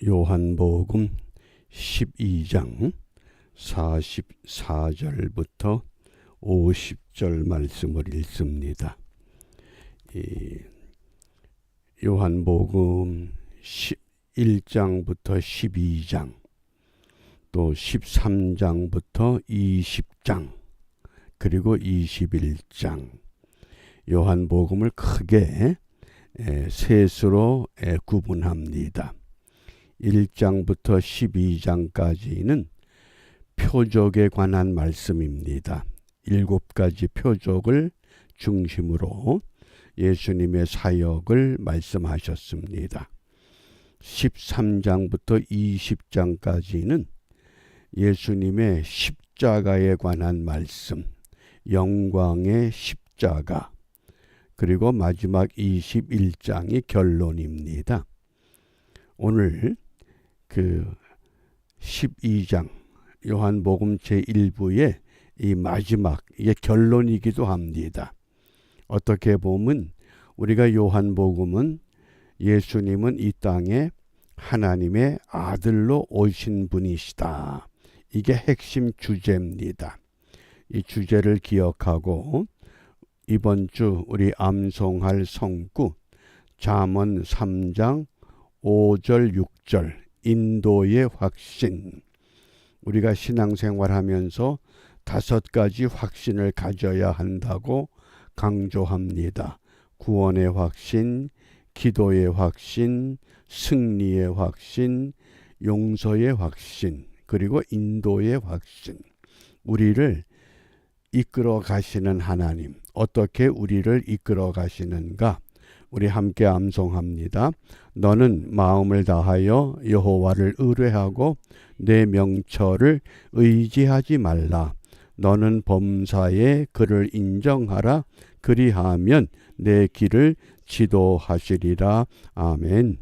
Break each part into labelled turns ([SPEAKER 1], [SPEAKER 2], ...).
[SPEAKER 1] 요한복음 12장 44절부터 50절 말씀을 읽습니다. 요한복음 11장부터 12장 또 13장부터 20장 그리고 21장 요한복음을 크게 셋으로 구분합니다. 1장부터 12장까지는 표적에 관한 말씀입니다. 7가지 표적을 중심으로 예수님의 사역을 말씀하셨습니다. 13장부터 20장까지는 예수님의 십자가에 관한 말씀, 영광의 십자가, 그리고 마지막 21장이 결론입니다. 오늘 그 12장 요한복음 제1부의 이 마지막 이게 결론이기도 합니다. 어떻게 보면 우리가 요한복음은 예수님은 이 땅에 하나님의 아들로 오신 분이시다. 이게 핵심 주제입니다. 이 주제를 기억하고 이번 주 우리 암송할 성구 잠언 3장 5절 6절 인도의 확신, 우리가 신앙생활하면서 5가지 확신을 가져야 한다고 강조합니다. 구원의 확신, 기도의 확신, 승리의 확신, 용서의 확신, 그리고 인도의 확신. 우리를 이끌어 가시는 하나님, 어떻게 우리를 이끌어 가시는가? 우리 함께 암송합니다. 너는 마음을 다하여 여호와를 의뢰하고 내 명철을 의지하지 말라. 너는 범사에 그를 인정하라. 그리하면 내 길을 지도하시리라. 아멘.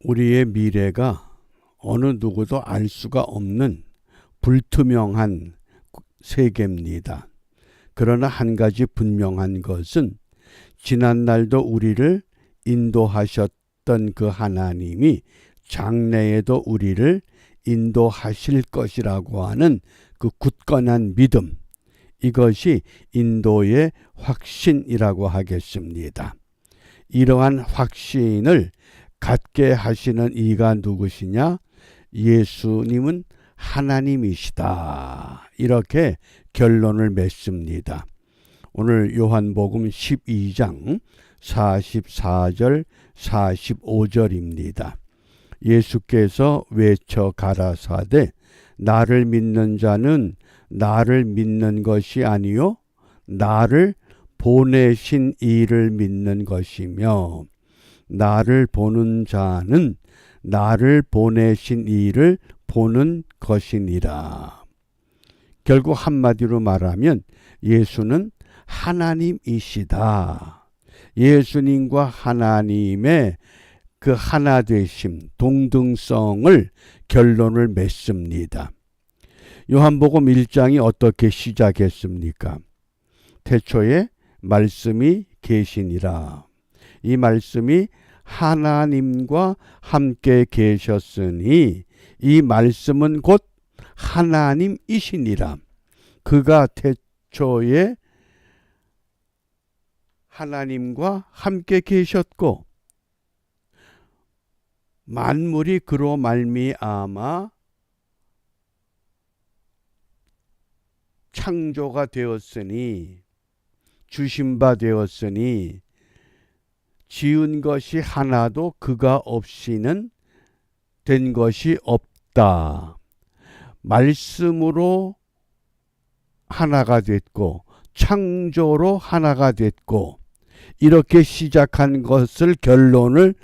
[SPEAKER 1] 우리의 미래가 어느 누구도 알 수가 없는 불투명한 세계입니다. 그러나 한 가지 분명한 것은 지난날도 우리를 인도하셨던 그 하나님이 장래에도 우리를 인도하실 것이라고 하는 그 굳건한 믿음, 이것이 인도의 확신이라고 하겠습니다. 이러한 확신을 갖게 하시는 이가 누구시냐? 예수님은 하나님이시다. 이렇게 결론을 맺습니다. 오늘 요한복음 12장 44절 45절입니다. 예수께서 외쳐 가라사대 나를 믿는 자는 나를 믿는 것이 아니요 나를 보내신 이를 믿는 것이며 나를 보는 자는 나를 보내신 이를 보는 것이니라. 결국 한마디로 말하면 예수는 하나님이시다. 예수님과 하나님의 그 하나되심, 동등성을 결론을 맺습니다. 요한복음 1장이 어떻게 시작했습니까? 태초에 말씀이 계시니라. 이 말씀이 하나님과 함께 계셨으니 이 말씀은 곧 하나님이시니라. 그가 태초에 하나님과 함께 계셨고 만물이 그로 말미암아 창조가 되었으니 주신 바 되었으니 지은 것이 하나도 그가 없이는 된 것이 없다. 말씀으로 하나가 됐고 창조로 하나가 됐고 이렇게 시작한 것을 결론을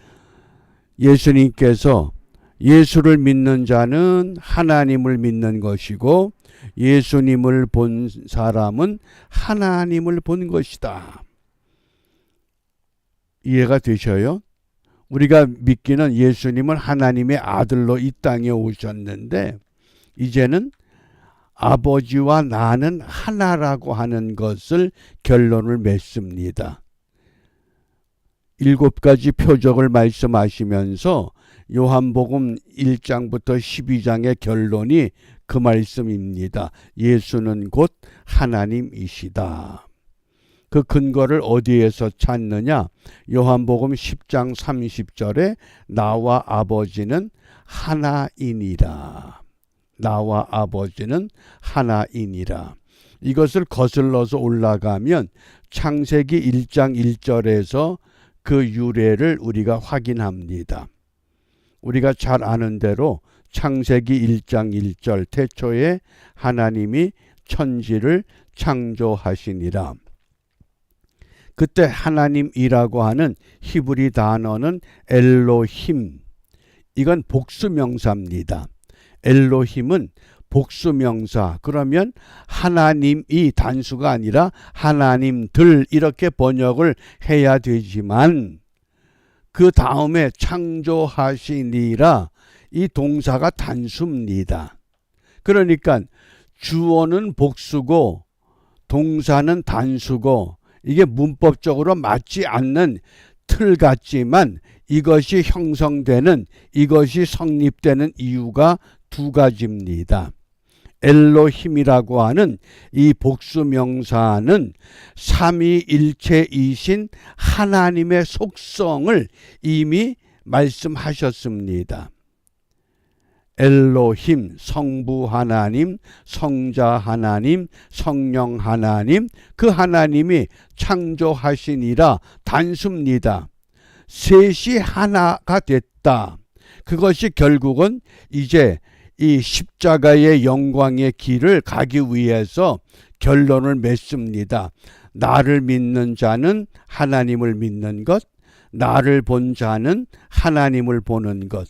[SPEAKER 1] 예수님께서 예수를 믿는 자는 하나님을 믿는 것이고 예수님을 본 사람은 하나님을 본 것이다. 이해가 되셔요? 우리가 믿기는 예수님은 하나님의 아들로 이 땅에 오셨는데 이제는 아버지와 나는 하나라고 하는 것을 결론을 맺습니다. 7가지 표적을 말씀하시면서 요한복음 1장부터 12장의 결론이 그 말씀입니다. 예수는 곧 하나님이시다. 그 근거를 어디에서 찾느냐? 요한복음 10장 30절에 나와 아버지는 하나이니라. 나와 아버지는 하나이니라. 이것을 거슬러서 올라가면 창세기 1장 1절에서 그 유래를 우리가 확인합니다. 우리가 잘 아는 대로 창세기 1장 1절 태초에 하나님이 천지를 창조하시니라. 그때 하나님이라고 하는 히브리 단어는 엘로힘. 이건 복수명사입니다. 엘로힘은 복수명사. 그러면 하나님이 단수가 아니라 하나님들 이렇게 번역을 해야 되지만 그 다음에 창조하시니라 이 동사가 단수입니다. 그러니까 주어는 복수고 동사는 단수고 이게 문법적으로 맞지 않는 틀 같지만 이것이 형성되는, 이것이 성립되는 이유가 두 가지입니다. 엘로힘이라고 하는 이 복수명사는 삼위일체이신 하나님의 속성을 이미 말씀하셨습니다. 엘로힘, 성부 하나님, 성자 하나님, 성령 하나님, 그 하나님이 창조하시니라 단수입니다. 셋이 하나가 됐다. 그것이 결국은 이제 이 십자가의 영광의 길을 가기 위해서 결론을 맺습니다. 나를 믿는 자는 하나님을 믿는 것, 나를 본 자는 하나님을 보는 것,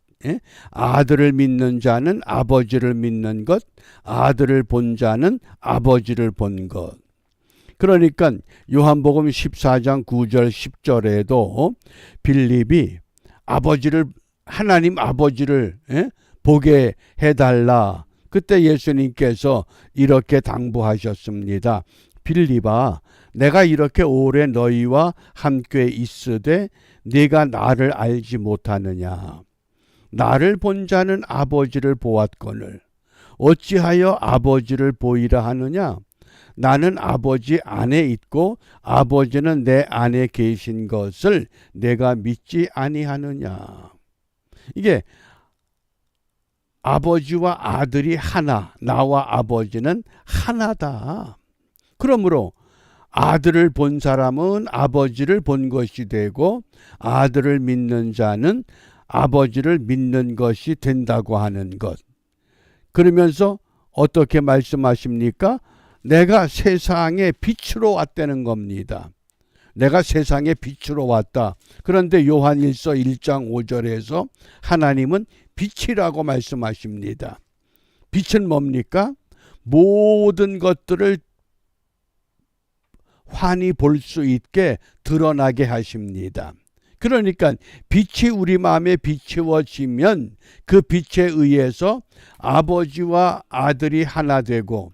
[SPEAKER 1] 아들을 믿는 자는 아버지를 믿는 것, 아들을 본 자는 아버지를 본 것. 그러니까 요한복음 14장 9절 10절에도 빌립이 하나님 아버지를 보게 해달라. 그때 예수님께서 이렇게 당부하셨습니다. 빌립아, 내가 이렇게 오래 너희와 함께 있으되 네가 나를 알지 못하느냐. 나를 본 자는 아버지를 보았거늘 어찌하여 아버지를 보이라 하느냐. 나는 아버지 안에 있고 아버지는 내 안에 계신 것을 내가 믿지 아니하느냐. 이게 아버지와 아들이 하나, 나와 아버지는 하나다. 그러므로 아들을 본 사람은 아버지를 본 것이 되고 아들을 믿는 자는 아버지를 믿는 것이 된다고 하는 것. 그러면서 어떻게 말씀하십니까? 내가 세상의 빛으로 왔다는 겁니다. 내가 세상의 빛으로 왔다. 그런데 요한일서 1장 5절에서 하나님은 빛이라고 말씀하십니다. 빛은 뭡니까? 모든 것들을 환히 볼 수 있게 드러나게 하십니다. 그러니까 빛이 우리 마음에 비추어지면 그 빛에 의해서 아버지와 아들이 하나 되고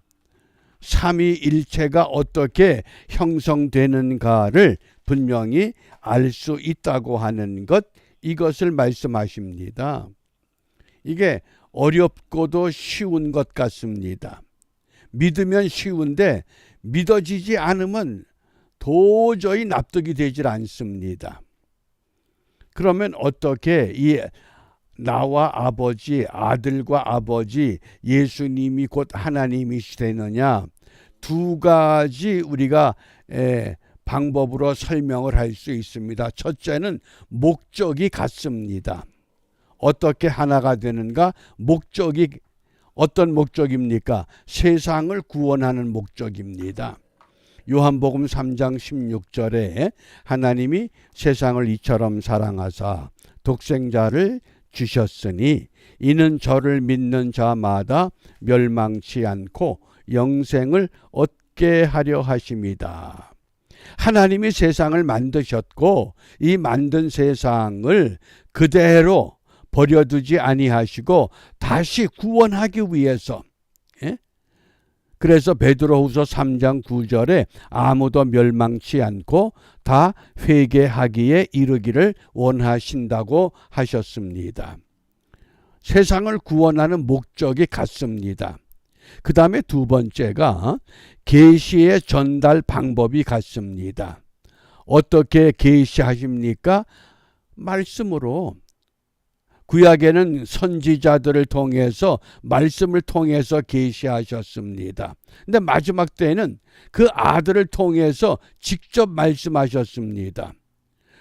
[SPEAKER 1] 삼위일체가 어떻게 형성되는가를 분명히 알 수 있다고 하는 것, 이것을 말씀하십니다. 이게 어렵고도 쉬운 것 같습니다. 믿으면 쉬운데 믿어지지 않으면 도저히 납득이 되질 않습니다. 그러면 어떻게 이 나와 아버지, 아들과 아버지, 예수님이 곧 하나님이시되느냐, 두 가지 우리가 방법으로 설명을 할 수 있습니다. 첫째는 목적이 같습니다. 어떻게 하나가 되는가? 목적이 어떤 목적입니까? 세상을 구원하는 목적입니다. 요한복음 3장 16절에 하나님이 세상을 이처럼 사랑하사 독생자를 주셨으니 이는 저를 믿는 자마다 멸망치 않고 영생을 얻게 하려 하심이다. 하나님이 세상을 만드셨고 이 만든 세상을 그대로 버려두지 아니하시고 다시 구원하기 위해서 그래서 베드로후서 3장 9절에 아무도 멸망치 않고 다 회개하기에 이르기를 원하신다고 하셨습니다. 세상을 구원하는 목적이 같습니다. 그 다음에 두 번째가 계시의 전달 방법이 같습니다. 어떻게 계시하십니까? 말씀으로. 구약에는 선지자들을 통해서 말씀을 통해서 계시하셨습니다. 근데 마지막 때에는 그 아들을 통해서 직접 말씀하셨습니다.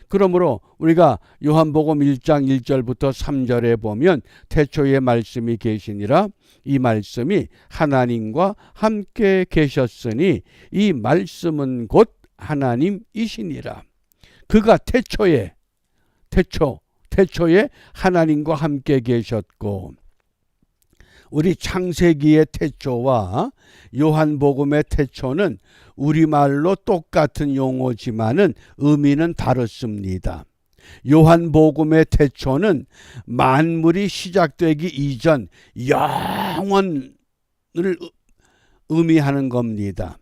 [SPEAKER 1] 그러므로 우리가 요한복음 1장 1절부터 3절에 보면 태초에 말씀이 계시니라, 이 말씀이 하나님과 함께 계셨으니 이 말씀은 곧 하나님이시니라. 그가 태초에 하나님과 함께 계셨고, 우리 창세기의 태초와 요한복음의 태초는 우리말로 똑같은 용어지만은 의미는 다릅니다. 요한복음의 태초는 만물이 시작되기 이전 영원을 의미하는 겁니다.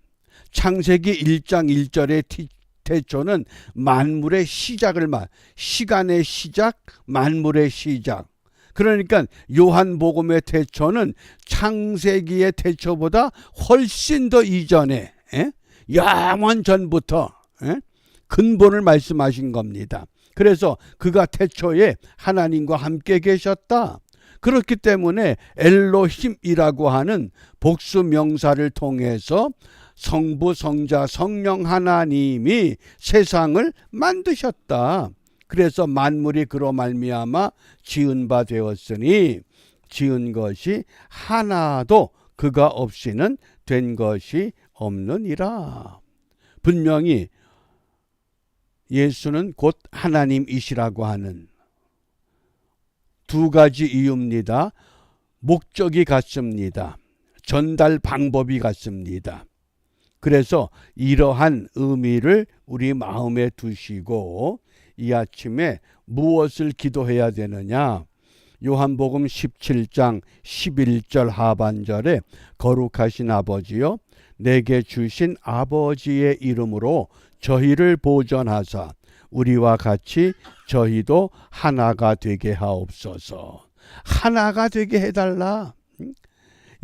[SPEAKER 1] 창세기 1장 1절의 태초는 만물의 시작을 시간의 시작, 만물의 시작. 그러니까 요한복음의 태초는 창세기의 태초보다 훨씬 더 이전에 영원 전부터 근본을 말씀하신 겁니다. 그래서 그가 태초에 하나님과 함께 계셨다. 그렇기 때문에 엘로힘이라고 하는 복수 명사를 통해서 성부, 성자, 성령 하나님이 세상을 만드셨다. 그래서 만물이 그로 말미암아 지은 바 되었으니 지은 것이 하나도 그가 없이는 된 것이 없느니라. 분명히 예수는 곧 하나님이시라고 하는 두 가지 이유입니다. 목적이 같습니다. 전달 방법이 같습니다. 그래서 이러한 의미를 우리 마음에 두시고 이 아침에 무엇을 기도해야 되느냐? 요한복음 17장 11절 하반절에 거룩하신 아버지여 내게 주신 아버지의 이름으로 저희를 보존하사 우리와 같이 저희도 하나가 되게 하옵소서. 하나가 되게 해달라.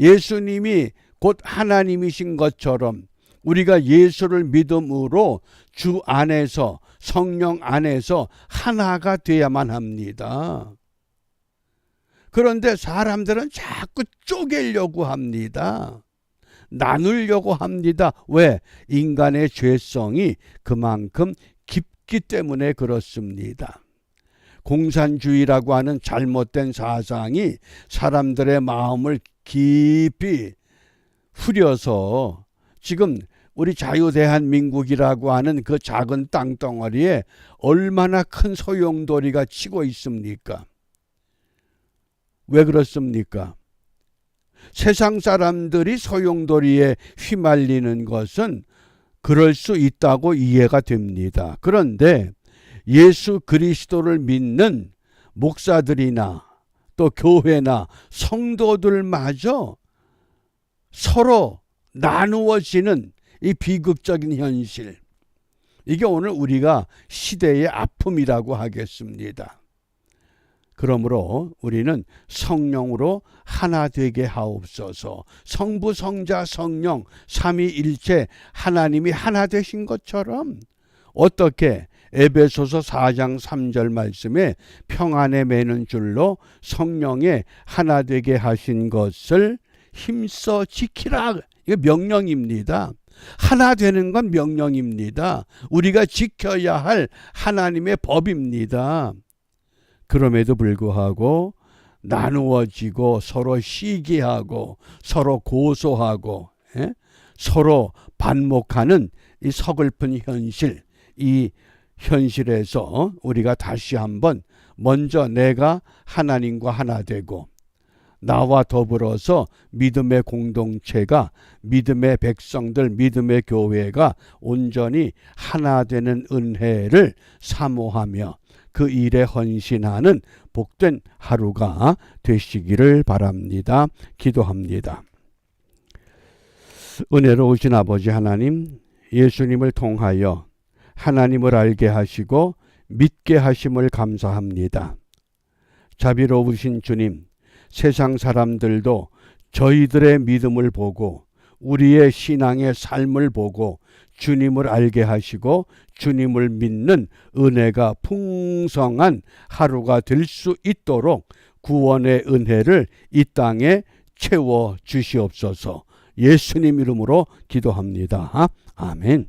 [SPEAKER 1] 예수님이 곧 하나님이신 것처럼 우리가 예수를 믿음으로 주 안에서 성령 안에서 하나가 돼야만 합니다. 그런데 사람들은 자꾸 쪼개려고 합니다. 나누려고 합니다. 왜? 인간의 죄성이 그만큼 깊기 때문에 그렇습니다. 공산주의라고 하는 잘못된 사상이 사람들의 마음을 깊이 후려서 지금 우리 자유대한민국이라고 하는 그 작은 땅덩어리에 얼마나 큰 소용돌이가 치고 있습니까? 왜 그렇습니까? 세상 사람들이 소용돌이에 휘말리는 것은 그럴 수 있다고 이해가 됩니다. 그런데 예수 그리스도를 믿는 목사들이나 또 교회나 성도들마저 서로 나누어지는 이 비극적인 현실, 이게 오늘 우리가 시대의 아픔이라고 하겠습니다. 그러므로 우리는 성령으로 하나 되게 하옵소서. 성부, 성자, 성령 삼위일체 하나님이 하나 되신 것처럼 어떻게 에베소서 4장 3절 말씀에 평안에 매는 줄로 성령에 하나 되게 하신 것을 힘써 지키라. 이게 명령입니다. 하나 되는 건 명령입니다. 우리가 지켜야 할 하나님의 법입니다. 그럼에도 불구하고 나누어지고 서로 시기하고 서로 고소하고 서로 반목하는 이 서글픈 현실, 이 현실에서 우리가 다시 한번 먼저 내가 하나님과 하나 되고 나와 더불어서 믿음의 공동체가, 믿음의 백성들, 믿음의 교회가 온전히 하나 되는 은혜를 사모하며 그 일에 헌신하는 복된 하루가 되시기를 바랍니다. 기도합니다. 은혜로우신 아버지 하나님, 예수님을 통하여 하나님을 알게 하시고 믿게 하심을 감사합니다. 자비로우신 주님, 세상 사람들도 저희들의 믿음을 보고 우리의 신앙의 삶을 보고 주님을 알게 하시고 주님을 믿는 은혜가 풍성한 하루가 될 수 있도록 구원의 은혜를 이 땅에 채워 주시옵소서. 예수님 이름으로 기도합니다. 아멘.